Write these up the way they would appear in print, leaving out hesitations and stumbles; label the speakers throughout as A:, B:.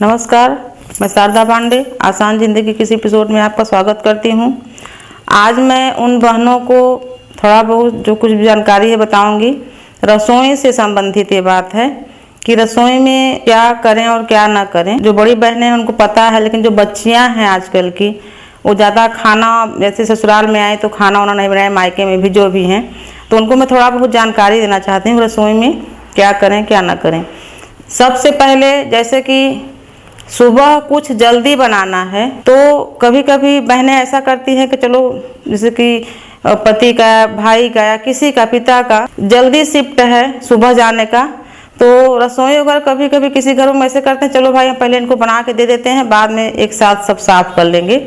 A: नमस्कार, मैं शारदा पांडे आसान ज़िंदगी के इस एपिसोड में आपका स्वागत करती हूँ। आज मैं उन बहनों को थोड़ा बहुत जो कुछ भी जानकारी है बताऊंगी। रसोई से संबंधित ये बात है कि रसोई में क्या करें और क्या ना करें। जो बड़ी बहनें हैं उनको पता है, लेकिन जो बच्चियाँ हैं आजकल की वो ज़्यादा खाना, जैसे ससुराल में आए तो खाना वाना नहीं बनाए, मायके में भी जो भी हैं, तो उनको मैं थोड़ा बहुत जानकारी देना चाहती हूँ रसोई में क्या करें क्या ना करें। सबसे पहले जैसे कि सुबह कुछ जल्दी बनाना है तो कभी कभी बहनें ऐसा करती हैं कि चलो जैसे कि पति का, भाई का या किसी का, पिता का जल्दी शिफ्ट है सुबह जाने का, तो रसोई वगैरह कभी कभी किसी घरों में ऐसे करते हैं चलो भाई हम पहले इनको बना के दे देते हैं, बाद में एक साथ सब साफ कर लेंगे।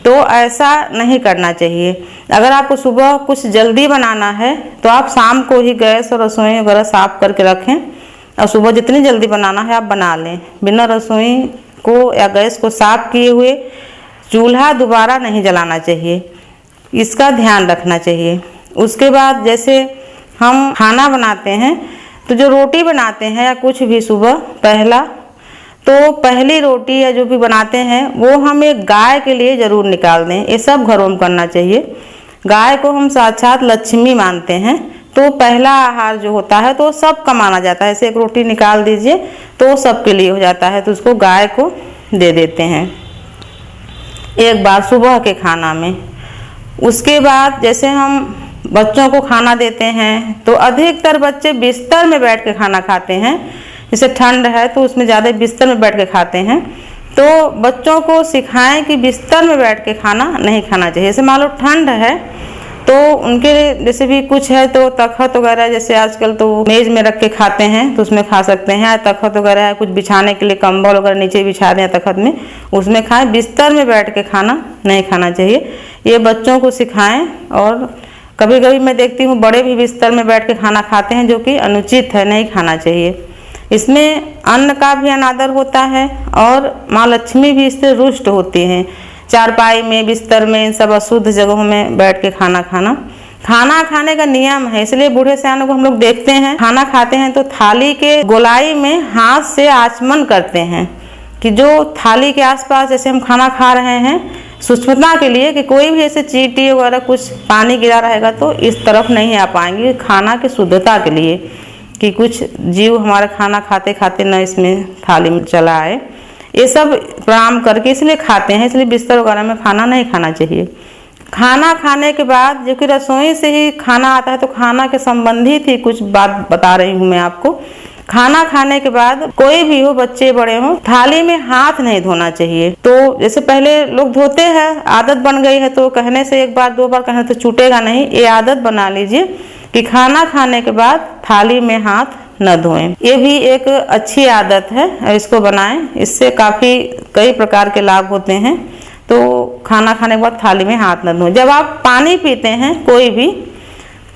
A: तो ऐसा नहीं करना चाहिए। अगर आपको सुबह कुछ जल्दी बनाना है तो आप शाम को ही गैस और रसोई वगैरह साफ करके रखें और सुबह जितनी जल्दी बनाना है आप बना लें। बिना रसोई को या गैस को साफ किए हुए चूल्हा दोबारा नहीं जलाना चाहिए, इसका ध्यान रखना चाहिए। उसके बाद जैसे हम खाना बनाते हैं तो जो रोटी बनाते हैं या कुछ भी सुबह पहली रोटी या जो भी बनाते हैं वो हम एक गाय के लिए ज़रूर निकाल दें। ये सब घरों में करना चाहिए। गाय को हम साक्षात लक्ष्मी मानते हैं, तो पहला आहार जो होता है तो सबका माना जाता है। ऐसे एक रोटी निकाल दीजिए तो सबके लिए हो जाता है, तो उसको गाय को दे देते हैं एक बार सुबह के खाना में। उसके बाद जैसे हम बच्चों को खाना देते हैं तो अधिकतर बच्चे बिस्तर में बैठ के खाना खाते हैं। जैसे ठंड है तो उसमें ज़्यादा बिस्तर में बैठ के खाते हैं, तो बच्चों को सिखाएं कि बिस्तर में बैठ के खाना नहीं खाना चाहिए। जैसे मान लो ठंड है तो उनके जैसे भी कुछ है तो तख्त वगैरह, जैसे आजकल तो मेज में रख के खाते हैं तो उसमें खा सकते हैं। तख्त वगैरह है, कुछ बिछाने के लिए कंबल वगैरह नीचे बिछा दें तख्त में, उसमें खाएं। बिस्तर में बैठ के खाना नहीं खाना चाहिए, ये बच्चों को सिखाएं। और कभी कभी मैं देखती हूँ बड़े भी बिस्तर में बैठ के खाना खाते हैं, जो कि अनुचित है, नहीं खाना चाहिए। इसमें अन्न का भी अनादर होता है और माँ लक्ष्मी भी इससे रुष्ट होती हैं। चारपाई में, बिस्तर में, इन सब अशुद्ध जगहों में बैठ के खाना खाने का नियम है। इसलिए बूढ़े सयानों को हम लोग देखते हैं खाना खाते हैं तो थाली के गोलाई में हाथ से आचमन करते हैं कि जो थाली के आसपास जैसे हम खाना खा रहे हैं सूक्ष्मता के लिए, कि कोई भी ऐसे चींटी वगैरह कुछ पानी गिरा रहेगा तो इस तरफ नहीं आ पाएंगे, खाना की शुद्धता के लिए, कि कुछ जीव हमारा खाना खाते खाते न इसमें थाली में चला आए। ये सब प्रणाम करके इसलिए खाते हैं। इसलिए बिस्तर वगैरह में खाना नहीं खाना चाहिए। खाना खाने के बाद जो कि रसोई से ही खाना आता है तो खाना के संबंधित ही कुछ बात बता रही हूँ मैं आपको। खाना खाने के बाद कोई भी हो, बच्चे बड़े हो, थाली में हाथ नहीं धोना चाहिए। तो जैसे पहले लोग धोते हैं, आदत बन गई है, तो कहने से एक बार दो बार कहने तो छूटेगा नहीं। ये आदत बना लीजिए कि खाना खाने के बाद थाली में हाथ न धोएं। ये भी एक अच्छी आदत है, इसको बनाएं। इससे कई प्रकार के लाभ होते हैं। तो खाना खाने के बाद थाली में हाथ न धोएं। जब आप पानी पीते हैं कोई भी,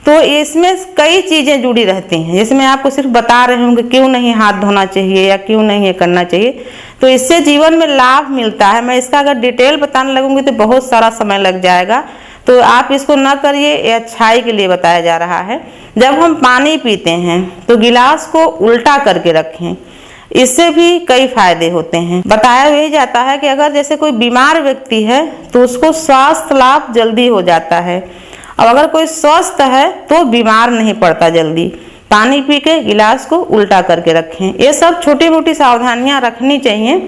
A: तो इसमें कई चीज़ें जुड़ी रहती हैं। जैसे मैं आपको सिर्फ बता रही हूँ कि क्यों नहीं हाथ धोना चाहिए या क्यों नहीं ये करना चाहिए, तो इससे जीवन में लाभ मिलता है। मैं इसका अगर डिटेल बताने लगूंगी तो बहुत सारा समय लग जाएगा, तो आप इसको न करिए, ये अच्छाई के लिए बताया जा रहा है। जब हम पानी पीते हैं तो गिलास को उल्टा करके रखें, इससे भी कई फायदे होते हैं। बताया यही जाता है कि अगर जैसे कोई बीमार व्यक्ति है तो उसको स्वास्थ्य लाभ जल्दी हो जाता है, और अगर कोई स्वस्थ है तो बीमार नहीं पड़ता जल्दी। पानी पी के गिलास को उल्टा करके रखें। ये सब छोटी मोटी सावधानियां रखनी चाहिए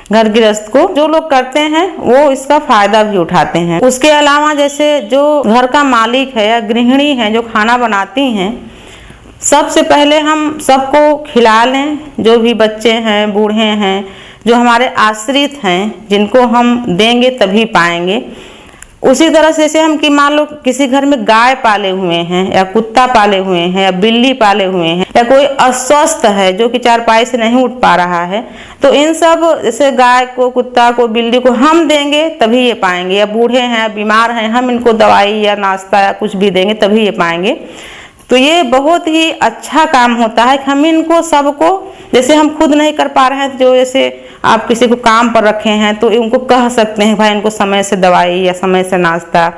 A: घर गृहस्थ को। जो लोग करते हैं वो इसका फायदा भी उठाते हैं। उसके अलावा जैसे जो घर का मालिक है या गृहिणी है जो खाना बनाती हैं, सबसे पहले हम सबको खिला लें। जो भी बच्चे हैं, बूढ़े हैं, जो हमारे आश्रित हैं, जिनको हम देंगे तभी पाएंगे। उसी तरह से जैसे हम कि मान लो किसी घर में गाय पाले हुए हैं या कुत्ता पाले हुए हैं या बिल्ली पाले हुए हैं, या कोई अस्वस्थ है जो कि चारपाई से नहीं उठ पा रहा है, तो इन सब जैसे गाय को, कुत्ता को, बिल्ली को हम देंगे तभी ये पाएंगे। या बूढ़े हैं, बीमार हैं, हम इनको दवाई या नाश्ता या कुछ भी देंगे तभी ये पाएंगे। तो ये बहुत ही अच्छा काम होता है कि हम इनको सबको, जैसे हम खुद नहीं कर पा रहे हैं, जो जैसे आप किसी को काम पर रखे हैं तो उनको कह सकते हैं भाई इनको समय से दवाई या समय से नाश्ता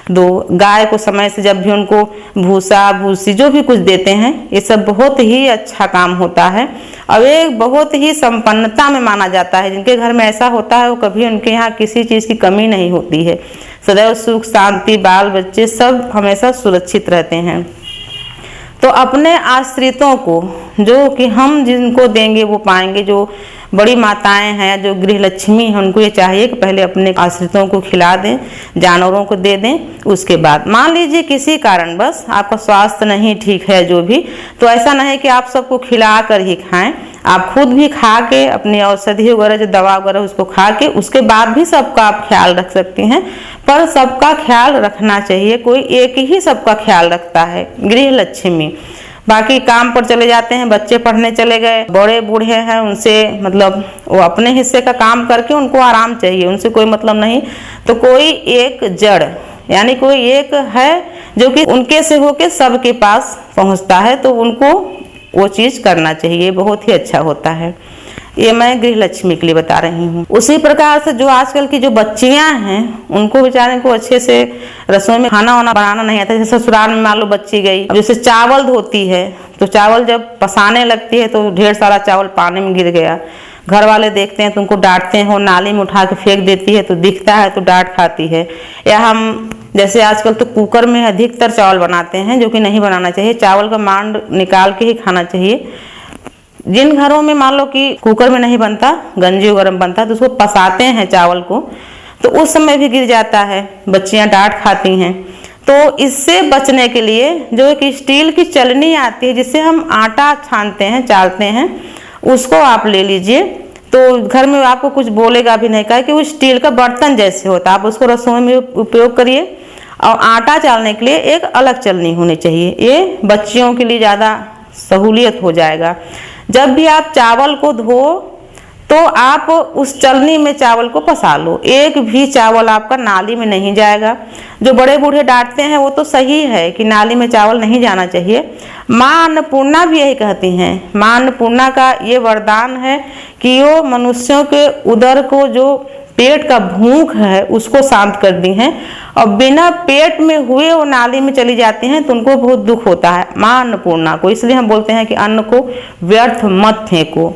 A: दो। गाय को समय से जब भी उनको भूसा, भूसी जो भी कुछ देते हैं, ये सब बहुत ही अच्छा काम होता है। और एक बहुत ही संपन्नता में माना जाता है। जिनके घर में ऐसा होता है वो कभी उनके यहाँ किसी चीज़ की कमी नहीं होती है। सदैव सुख शांति, बाल बच्चे सब हमेशा सुरक्षित रहते हैं। तो अपने आश्रितों को, जो कि हम जिनको देंगे वो पाएंगे, जो बड़ी माताएं हैं, जो गृह लक्ष्मी हैं, उनको ये चाहिए कि पहले अपने आश्रितों को खिला दें, जानवरों को दे दें। उसके बाद मान लीजिए किसी कारण बस आपका स्वास्थ्य नहीं ठीक है जो भी, तो ऐसा नहीं कि आप सबको खिला कर ही खाएं, आप खुद भी खा के अपनी औषधि वगैरह जो दवा वगैरह उसको खा के उसके बाद भी सबका आप ख्याल रख सकती हैं। पर सबका ख्याल रखना चाहिए, कोई एक ही सबका ख्याल रखता है, गृह लक्ष्मी। बाकी काम पर चले जाते हैं, बच्चे पढ़ने चले गए, बड़े बूढ़े हैं, उनसे मतलब वो अपने हिस्से का काम करके उनको आराम चाहिए, उनसे कोई मतलब नहीं। तो कोई एक जड़ यानी कोई एक है जो कि उनके से होके सबके पास पहुंचता है, तो उनको वो चीज़ करना चाहिए, बहुत ही अच्छा होता है। ये मैं गृह लक्ष्मी के लिए बता रही हूँ। उसी प्रकार से जो आजकल की जो बच्चियां हैं उनको बेचारे को अच्छे से रसोई में खाना वाना बनाना नहीं आता। जैसे ससुराल में मान लो बच्ची गई, अब जैसे चावल धोती है तो चावल जब पसाने लगती है तो ढेर सारा चावल पानी में गिर गया, घर वाले देखते हैं तो उनको डांटते हैं, वो नाली में उठा के फेंक देती है तो दिखता है तो डांट खाती है। या हम जैसे आजकल तो कुकर में अधिकतर चावल बनाते हैं, जो कि नहीं बनाना चाहिए, चावल का मांड निकाल के ही खाना चाहिए। जिन घरों में मान लो कि कुकर में नहीं बनता, गंजी वगैरह बनता, तो उसको पसाते हैं चावल को, तो उस समय भी गिर जाता है, बच्चियां डांट खाती हैं। तो इससे बचने के लिए जो एक स्टील की चलनी आती है जिससे हम आटा छानते हैं, चालते हैं, उसको आप ले लीजिए। तो घर में आपको कुछ बोलेगा भी नहीं, कहे कि वो स्टील का बर्तन जैसे होता है, आप उसको रसोई में उपयोग करिए। और आटा चालने के लिए एक अलग चलनी होनी चाहिए, ये बच्चियों के लिए ज़्यादा सहूलियत हो जाएगा। जब भी आप चावल को धो तो आप उस चलनी में चावल को पसा लो, एक भी चावल आपका नाली में नहीं जाएगा। जो बड़े बूढ़े डांटते हैं वो तो सही है कि नाली में चावल नहीं जाना चाहिए। माँ अन्नपूर्णा भी यही कहती हैं, माँ अन्नपूर्णा का ये वरदान है कि वो मनुष्यों के उदर को, जो पेट का भूख है उसको शांत कर दी हैं, और बिना पेट में हुए वो नाली में चली जाती हैं तो उनको बहुत दुख होता है माँ अन्नपूर्णा को। इसलिए हम बोलते हैं कि अन्न को व्यर्थ मत फेंको,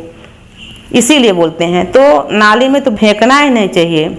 A: इसीलिए बोलते हैं। तो नाली में तो फेंकना ही नहीं चाहिए।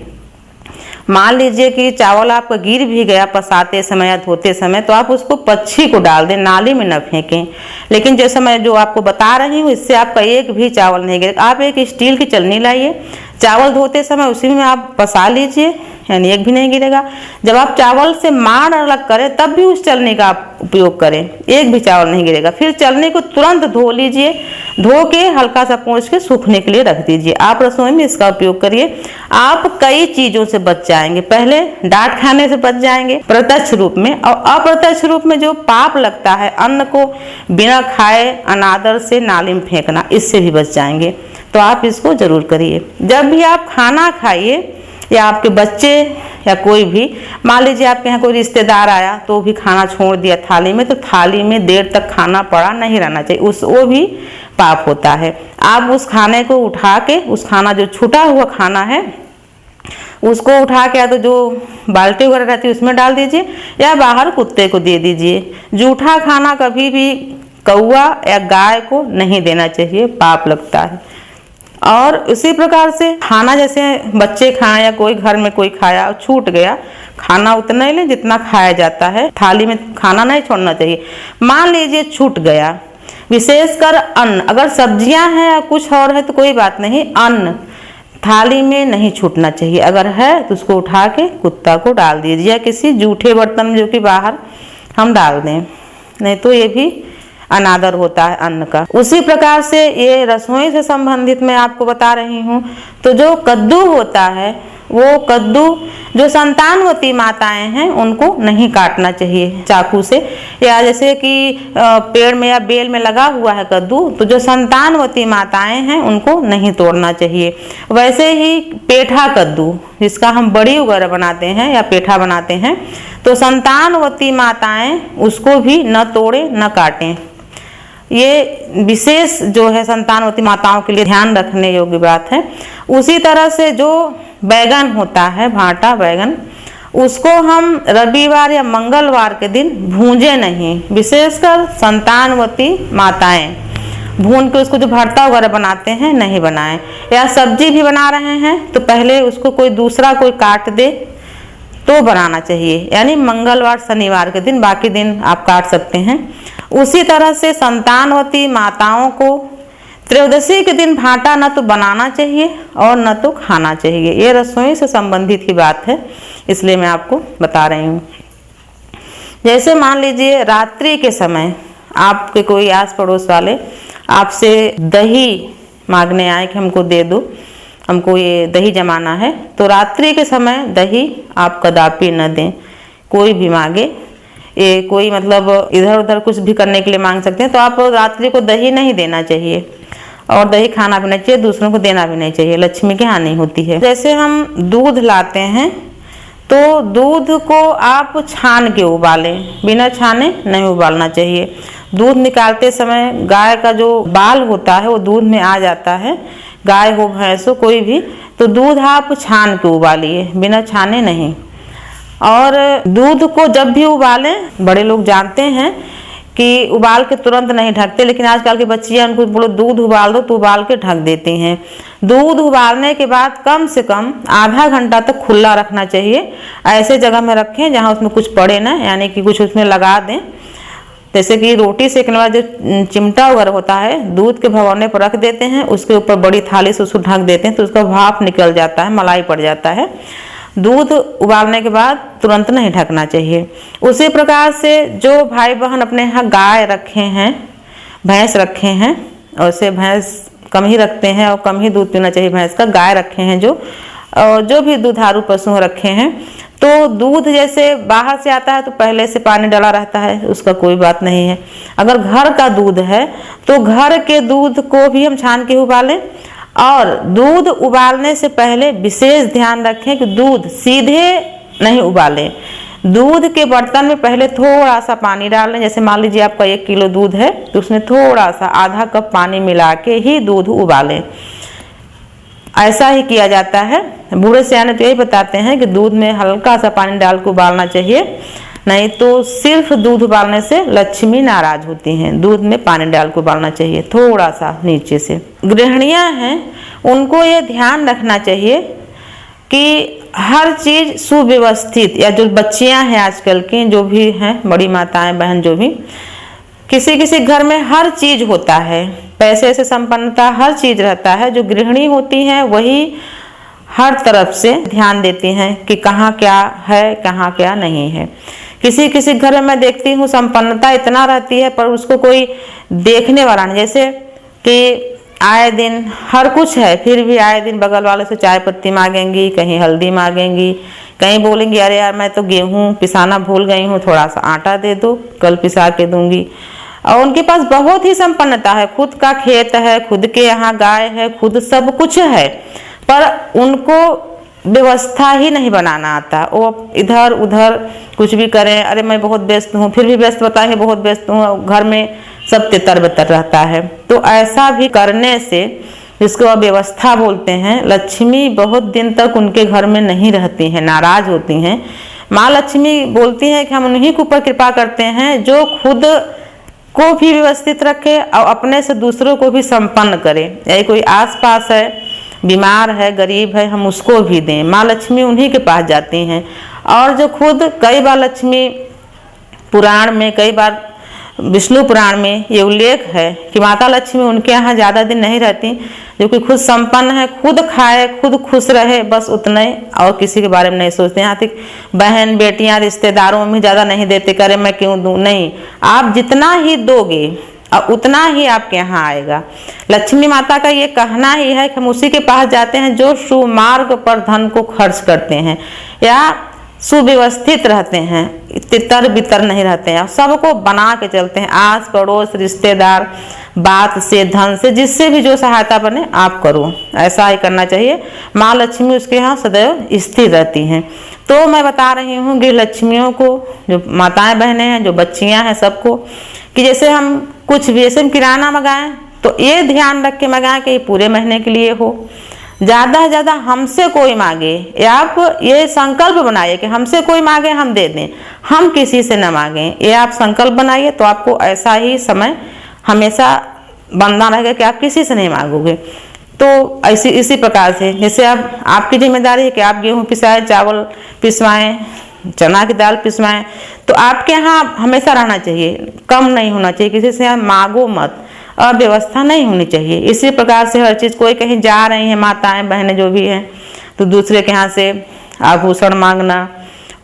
A: मान लीजिए कि चावल आपका गिर भी गया पसाते समय या धोते समय, तो आप उसको पक्षी को डाल दें, नाली में न फेंकें। लेकिन जैसे मैं जो आपको बता रही हूँ, इससे आपका एक भी चावल नहीं गिरेगा। आप एक स्टील की चलनी लाइए, चावल धोते समय उसी में आप पसा लीजिए, यानी एक भी नहीं गिरेगा। जब आप चावल से मांड अलग करें तब भी उस चलनी का आप उपयोग करें, एक भी चावल नहीं गिरेगा। फिर चलनी को तुरंत धो लीजिए, धो के हल्का सा पोंछ के सूखने के लिए रख दीजिए। आप रसोई में इसका उपयोग करिए, आप कई चीजों से बच जाएंगे। पहले डांट खाने से बच जाएंगे प्रत्यक्ष रूप में, और अप्रत्यक्ष रूप में जो पाप लगता है अन्न को बिना खाए अनादर से नाली में फेंकना, इससे भी बच जाएंगे। तो आप इसको जरूर करिए। जब भी आप खाना खाइए या आपके बच्चे या कोई भी, मान लीजिए आपके यहाँ कोई रिश्तेदार आया तो भी खाना छोड़ दिया थाली में, तो थाली में देर तक खाना पड़ा नहीं रहना चाहिए, वो भी पाप होता है। आप उस खाने को उठा के, उस खाना जो छूटा हुआ खाना है उसको उठा के या तो जो बाल्टी वगैरह रहती है उसमें डाल दीजिए, या बाहर कुत्ते को दे दीजिए। जूठा खाना कभी भी कौवा या गाय को नहीं देना चाहिए, पाप लगता है। और इसी प्रकार से खाना जैसे बच्चे खाएं या कोई घर में कोई खाया छूट गया, खाना उतना ही लें जितना खाया जाता है, थाली में खाना नहीं छोड़ना चाहिए। मान लीजिए छूट गया, विशेषकर अन्न, अगर सब्जियां हैं या कुछ और है तो कोई बात नहीं, अन्न थाली में नहीं छूटना चाहिए। अगर है तो उसको उठा के कुत्ता को डाल दीजिए, या किसी जूठे बर्तन में जो कि बाहर हम डाल दें, नहीं तो ये भी अनादर होता है अन्न का। उसी प्रकार से ये रसोई से संबंधित मैं आपको बता रही हूँ। तो जो कद्दू होता है, वो कद्दू जो संतानवती माताएं हैं उनको नहीं काटना चाहिए चाकू से, या जैसे कि पेड़ में या बेल में लगा हुआ है कद्दू, तो जो संतानवती माताएं हैं उनको नहीं तोड़ना चाहिए। वैसे ही पेठा कद्दू जिसका हम बड़ी वगैरह बनाते हैं या पेठा बनाते हैं, तो संतानवती माताएं उसको भी न तोड़ें न काटें। ये विशेष जो है संतानवती माताओं के लिए ध्यान रखने योग्य बात है। उसी तरह से जो बैगन होता है, भाटा बैगन, उसको हम रविवार या मंगलवार के दिन भूंजे नहीं, विशेषकर संतानवती माताएं भून के उसको जो भरता वगैरह बनाते हैं नहीं बनाएं। या सब्जी भी बना रहे हैं तो पहले उसको कोई दूसरा कोई काट दे तो बनाना चाहिए, यानी मंगलवार शनिवार के दिन, बाकी दिन आप काट सकते हैं। उसी तरह से संतानवती माताओं को त्रयोदशी के दिन भाटा न तो बनाना चाहिए और न तो खाना चाहिए। ये रसोई से संबंधित ही बात है, इसलिए मैं आपको बता रही हूँ। जैसे मान लीजिए रात्रि के समय आपके कोई आस पड़ोस वाले आपसे दही मांगने आए कि हमको दे दो, हमको ये दही जमाना है, तो रात्रि के समय दही आप कदापि न दें। कोई भी मांगे, ये कोई मतलब इधर उधर कुछ भी करने के लिए मांग सकते हैं, तो आप रात्रि को दही नहीं देना चाहिए और दही खाना भी नहीं चाहिए, दूसरों को देना भी नहीं चाहिए, लक्ष्मी की हानि होती है। जैसे हम दूध लाते हैं तो दूध को आप छान के उबालें, बिना छाने नहीं उबालना चाहिए। दूध निकालते समय गाय का जो बाल होता है वो दूध में आ जाता है, गाय हो भैंस हो कोई भी, तो दूध आप छान के उबालिए, बिना छाने नहीं। और दूध को जब भी उबालें, बड़े लोग जानते हैं कि उबाल के तुरंत नहीं ढकते, लेकिन आजकल की बच्चियां उनको बोलो दूध उबाल दो तो उबाल के ढक देती हैं। दूध उबालने के बाद कम से कम आधा घंटा तक खुला रखना चाहिए। ऐसे जगह में रखें जहां उसमें कुछ पड़े ना, यानी कि कुछ उसमें लगा दें। जैसे कि रोटी सेकने वाला जो चिमटा वगैरह होता है, दूध के भगोने पर रख देते हैं, उसके ऊपर बड़ी थाली से उसको ढक देते हैं तो उसका भाप निकल जाता है, मलाई पड़ जाता है। दूध उबालने के बाद तुरंत नहीं ढकना चाहिए। उसी प्रकार से जो भाई बहन अपने यहाँ गाय रखे हैं, भैंस रखे हैं, और से भैंस कम ही रखते हैं और कम ही दूध पीना चाहिए भैंस का, गाय रखे हैं जो भी दुधारू पशु रखे हैं, तो दूध जैसे बाहर से आता है तो पहले से पानी डाला रहता है, उसका कोई बात नहीं है। अगर घर का दूध है तो घर के दूध को भी हम छान के उबालें, और दूध उबालने से पहले विशेष ध्यान रखें कि दूध सीधे नहीं उबालें। दूध के बर्तन में पहले थोड़ा सा पानी डाल लें। जैसे मान लीजिए आपका 1 किलो दूध है तो उसमें थोड़ा सा आधा कप पानी मिला के ही दूध उबालें। ऐसा ही किया जाता है। बूढ़े सियाने तो यही बताते हैं कि दूध में हल्का सा पानी डाल के उबालना चाहिए, नहीं तो सिर्फ दूध उबालने से लक्ष्मी नाराज होती हैं। दूध में पानी डाल के उबालना चाहिए थोड़ा सा नीचे से। गृहिणियां हैं उनको ये ध्यान रखना चाहिए कि हर चीज सुव्यवस्थित, या जो बच्चियां हैं आजकल की, जो भी हैं बड़ी माताएं बहन, जो भी किसी किसी घर में हर चीज होता है, पैसे से संपन्नता हर चीज रहता है। जो गृहिणी होती हैं वही हर तरफ से ध्यान देती हैं कि कहाँ क्या है कहाँ क्या नहीं है। किसी किसी घर में मैं देखती हूँ संपन्नता इतना रहती है पर उसको कोई देखने वाला नहीं। जैसे कि आए दिन हर कुछ है, फिर भी आए दिन बगल वाले से चाय पत्ती मांगेंगी, कहीं हल्दी मांगेंगी, कहीं बोलेंगी अरे यार मैं तो गेहूं पिसाना भूल गई हूँ, थोड़ा सा आटा दे दो, कल पिसा के दूंगी। और उनके पास बहुत ही संपन्नता है, खुद का खेत है, खुद के यहाँ गाय है, खुद सब कुछ है, पर उनको व्यवस्था ही नहीं बनाना आता। वो इधर उधर कुछ भी करें, अरे मैं बहुत व्यस्त हूँ, फिर भी व्यस्त बताएंगे बहुत व्यस्त हूँ, घर में सब तितर बितर रहता है। तो ऐसा भी करने से, जिसको अव्यवस्था बोलते हैं, लक्ष्मी बहुत दिन तक उनके घर में नहीं रहती हैं, नाराज होती हैं। माँ लक्ष्मी बोलती हैं कि हम उन्हीं के ऊपर कृपा करते हैं जो खुद को भी व्यवस्थित रखे और अपने से दूसरों को भी संपन्न करे। यही कोई आसपास है, बीमार है, गरीब है, हम उसको भी दें। माँ लक्ष्मी उन्हीं के पास जाती हैं। और जो खुद, कई बार लक्ष्मी पुराण में, कई बार विष्णु पुराण में ये उल्लेख है कि माता लक्ष्मी उनके यहाँ ज़्यादा दिन नहीं रहती, जो कि खुद संपन्न है, खुद खाए, खुद खुश रहे, बस उतना ही, और किसी के बारे में नहीं सोचते। यहाँ तक बहन बेटियाँ रिश्तेदारों में ज़्यादा नहीं देते, करे मैं क्यों दूँ, नहीं, आप जितना ही दोगे और उतना ही आपके यहाँ आएगा। लक्ष्मी माता का ये कहना ही है कि हम उसी के पास जाते हैं जो सुमार्ग पर धन को खर्च करते हैं या सुव्यवस्थित रहते हैं, तितर बितर नहीं रहते हैं, सबको बना के चलते हैं। आस पड़ोस रिश्तेदार, बात से, धन से, जिससे भी जो सहायता बने आप करो, ऐसा ही करना चाहिए। माँ लक्ष्मी उसके यहाँ सदैव स्थिर रहती हैं। तो मैं बता रही हूँ गृह लक्ष्मियों को, जो माताएं बहनें हैं, जो बच्चियां हैं, सबको, कि जैसे हम कुछ भी, जैसे हम किराना मंगाएं तो ये ध्यान रख के मंगाएं कि पूरे महीने के लिए हो। ज़्यादा से ज़्यादा हमसे कोई मांगे, या आप ये संकल्प बनाइए कि हमसे कोई मांगे हम दे दें, हम किसी से न मांगें। ये आप संकल्प बनाइए तो आपको ऐसा ही समय हमेशा बंधना रहेगा कि आप किसी से नहीं मांगोगे। तो इसी प्रकार से जैसे आपकी जिम्मेदारी है कि आप गेहूँ पिसाएं, चावल पिसवाएं, चना की दाल पिसवाएं, तो आपके यहाँ हमेशा रहना चाहिए, कम नहीं होना चाहिए, किसी से मांगो मत, अव्यवस्था नहीं होनी चाहिए। इसी प्रकार से हर चीज़, कोई कहीं जा रही हैं माताएं बहनें जो भी हैं, तो दूसरे के यहाँ से आभूषण मांगना,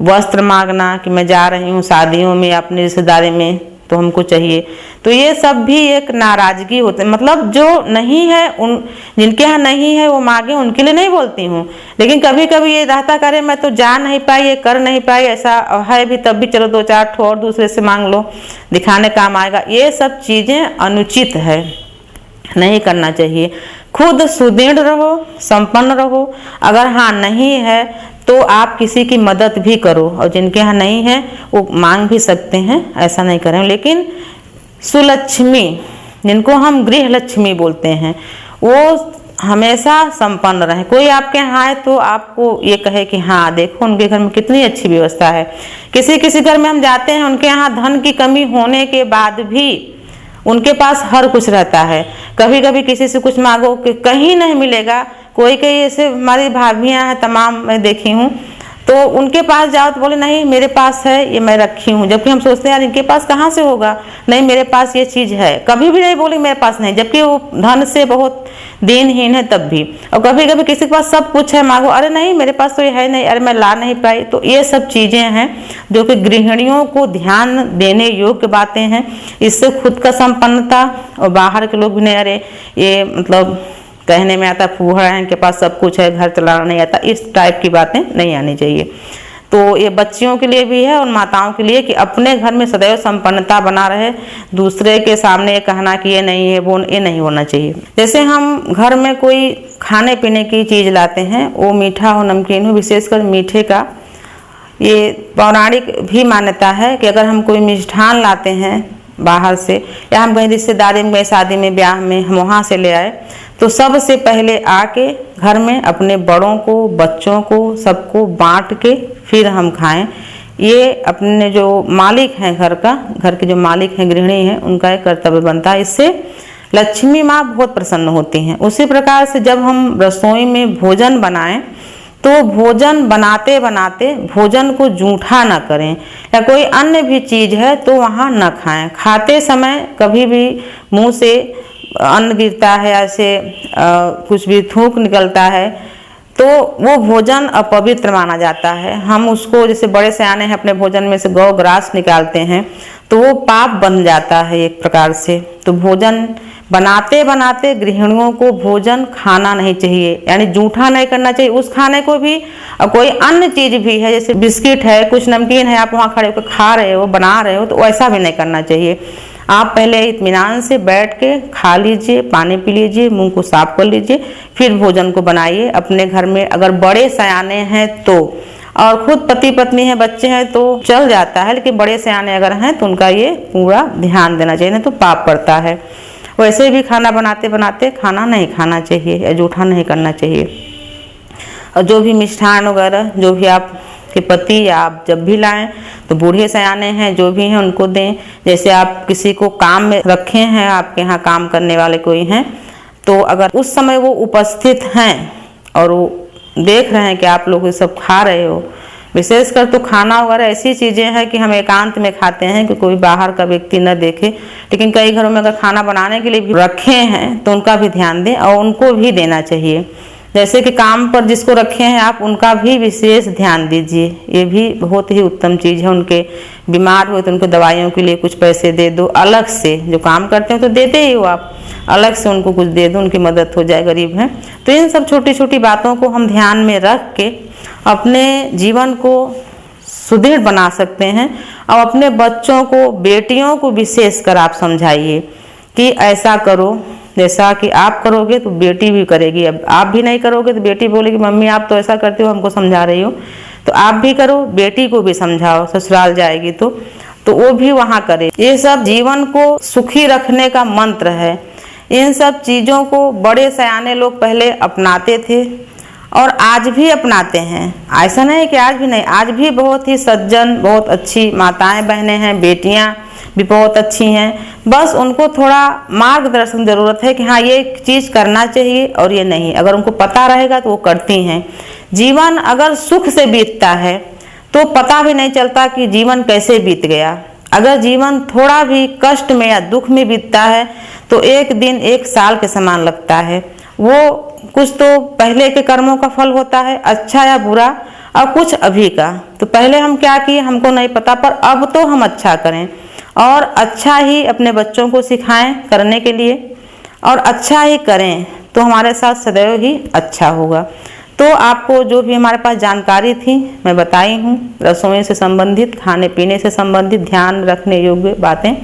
A: वस्त्र मांगना कि मैं जा रही हूँ शादियों में, अपनी रिश्तेदारी में, तो हमको चाहिए, तो ये सब भी एक नाराजगी होती है। मतलब जो नहीं है, उन जिनके यहाँ नहीं है वो मांगे, उनके लिए नहीं बोलती हूँ, लेकिन कभी कभी ये रहता करे मैं तो जा नहीं पाई, ये कर नहीं पाई, ऐसा है भी, तब भी चलो 2-4 ठो और दूसरे से मांग लो, दिखाने काम आएगा। ये सब चीज़ें अनुचित है, नहीं करना चाहिए। खुद सुदृढ़ रहो, संपन्न रहो। अगर हाँ नहीं है तो आप किसी की मदद भी करो, और जिनके यहाँ नहीं है वो मांग भी सकते हैं, ऐसा नहीं करें। लेकिन सुलक्ष्मी, जिनको हम गृह लक्ष्मी बोलते हैं, वो हमेशा संपन्न रहे। कोई आपके यहाँ आए तो आपको ये कहे कि हाँ देखो उनके घर में कितनी अच्छी व्यवस्था है। किसी किसी घर में हम जाते हैं, उनके यहाँ धन की कमी होने के बाद भी उनके पास हर कुछ रहता है। कभी कभी किसी से कुछ मांगो कि कहीं नहीं मिलेगा। कोई ऐसे हमारी भाभियाँ हैं, तमाम मैं देखी हूँ, तो उनके पास जाओ तो बोले नहीं मेरे पास है, ये मैं रखी हूँ, जबकि हम सोचते हैं यार इनके पास कहाँ से होगा, नहीं मेरे पास ये चीज़ है। कभी भी नहीं बोले मेरे पास नहीं, जबकि वो धन से बहुत दीनहीन है तब भी। और कभी कभी किसी के पास सब कुछ है, मांगो, अरे नहीं मेरे पास तो ये है नहीं, अरे मैं ला नहीं पाई। तो ये सब चीज़ें हैं जो कि गृहिणियों को ध्यान देने योग्य बातें हैं। इससे खुद का संपन्नता, और बाहर के लोग भी नहीं, अरे ये मतलब कहने में आता फूहड़ है, इनके पास सब कुछ है, घर चलाना नहीं आता, इस टाइप की बातें नहीं आनी चाहिए। तो ये बच्चियों के लिए भी है और माताओं के लिए कि अपने घर में सदैव संपन्नता बना रहे। दूसरे के सामने कहना कि ये नहीं है, वो ये नहीं होना चाहिए। जैसे हम घर में कोई खाने पीने की चीज़ लाते हैं, वो मीठा हो नमकीन हो, विशेषकर मीठे का ये पौराणिक भी मान्यता है कि अगर हम कोई मिष्ठान लाते हैं बाहर से, या हम कहीं रिश्तेदारी में, शादी में, ब्याह में हम वहाँ से ले आए, तो सबसे पहले आके घर में अपने बड़ों को, बच्चों को, सबको बांट के फिर हम खाएं। ये अपने जो मालिक हैं घर के जो मालिक हैं, गृहिणी हैं, उनका एक कर्तव्य बनता है। इससे लक्ष्मी माँ बहुत प्रसन्न होती हैं। उसी प्रकार से जब हम रसोई में भोजन बनाएं तो भोजन बनाते बनाते भोजन को जूठा ना करें, या कोई अन्य भी चीज़ है तो वहाँ न खाएं। खाते समय कभी भी मुंह से अन्न गिरता है, ऐसे कुछ भी थूक निकलता है, तो वो भोजन अपवित्र माना जाता है। हम उसको, जैसे बड़े सयाने हैं, अपने भोजन में से गौ ग्रास निकालते हैं, तो वो पाप बन जाता है एक प्रकार से। तो भोजन बनाते बनाते गृहिणियों को भोजन खाना नहीं चाहिए, यानी जूठा नहीं करना चाहिए उस खाने को भी। और कोई अन्य चीज़ भी है, जैसे बिस्किट है, कुछ नमकीन है, आप वहाँ खड़े होकर खा रहे हो, बना रहे हो, तो ऐसा भी नहीं करना चाहिए। आप पहले इत्मीनान से बैठ के खा लीजिए, पानी पी लीजिए, मुंह को साफ कर लीजिए, फिर भोजन को बनाइए। अपने घर में अगर बड़े सयाने हैं तो, और खुद पति पत्नी है, बच्चे हैं तो चल जाता है, लेकिन बड़े सयाने अगर हैं तो उनका ये पूरा ध्यान देना चाहिए, नहीं तो पाप पड़ता है। वैसे भी खाना बनाते बनाते खाना नहीं खाना चाहिए, या जूठा नहीं करना चाहिए। और जो भी मिष्ठान वगैरह जो भी आपके पति या आप जब भी लाएं तो बूढ़े सयाने हैं जो भी हैं उनको दें। जैसे आप किसी को काम में रखे हैं, आपके यहाँ काम करने वाले कोई हैं, तो अगर उस समय वो उपस्थित हैं और वो देख रहे हैं कि आप लोग ये सब खा रहे हो, विशेषकर तो खाना वगैरह ऐसी चीज़ें हैं कि हम एकांत में खाते हैं कि कोई बाहर का व्यक्ति न देखे। लेकिन कई घरों में अगर खाना बनाने के लिए भी रखे हैं तो उनका भी ध्यान दें, और उनको भी देना चाहिए। जैसे कि काम पर जिसको रखे हैं आप, उनका भी विशेष ध्यान दीजिए। ये भी बहुत ही उत्तम चीज़ है। उनके बीमार हुए तो उनको दवाइयों के लिए कुछ पैसे दे दो अलग से। जो काम करते हो तो देते ही हो आप, अलग से उनको कुछ दे दो, उनकी मदद हो जाए, गरीब हैं। तो इन सब छोटी छोटी बातों को हम ध्यान में रख के अपने जीवन को सुदृढ़ बना सकते हैं। और अपने बच्चों को, बेटियों को विशेषकर आप समझाइए कि ऐसा करो, जैसा कि आप करोगे तो बेटी भी करेगी। अब आप भी नहीं करोगे तो बेटी बोलेगी मम्मी आप तो ऐसा करते हो, हमको समझा रही हो, तो आप भी करो, बेटी को भी समझाओ, ससुराल जाएगी तो वो भी वहाँ करे। ये सब जीवन को सुखी रखने का मंत्र है। इन सब चीज़ों को बड़े सयाने लोग पहले अपनाते थे और आज भी अपनाते हैं। ऐसा नहीं कि आज भी नहीं, आज भी बहुत ही सज्जन, बहुत अच्छी माताएं बहनें हैं, बेटियां भी बहुत अच्छी हैं। बस उनको थोड़ा मार्गदर्शन ज़रूरत है कि हाँ ये चीज़ करना चाहिए और ये नहीं। अगर उनको पता रहेगा तो वो करती हैं। जीवन अगर सुख से बीतता है तो पता भी नहीं चलता कि जीवन कैसे बीत गया। अगर जीवन थोड़ा भी कष्ट में या दुख में बीतता है तो एक दिन एक साल के समान लगता है। वो कुछ तो पहले के कर्मों का फल होता है, अच्छा या बुरा, और कुछ अभी का। तो पहले हम क्या किए हमको नहीं पता, पर अब तो हम अच्छा करें और अच्छा ही अपने बच्चों को सिखाएं करने के लिए, और अच्छा ही करें तो हमारे साथ सदैव ही अच्छा होगा। तो आपको जो भी हमारे पास जानकारी थी मैं बताई हूँ, रसोई से संबंधित, खाने पीने से संबंधित ध्यान रखने योग्य बातें।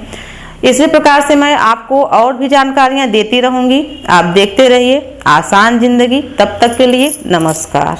A: इसी प्रकार से मैं आपको और भी जानकारियाँ देती रहूँगी। आप देखते रहिए आसान जिंदगी। तब तक के लिए नमस्कार।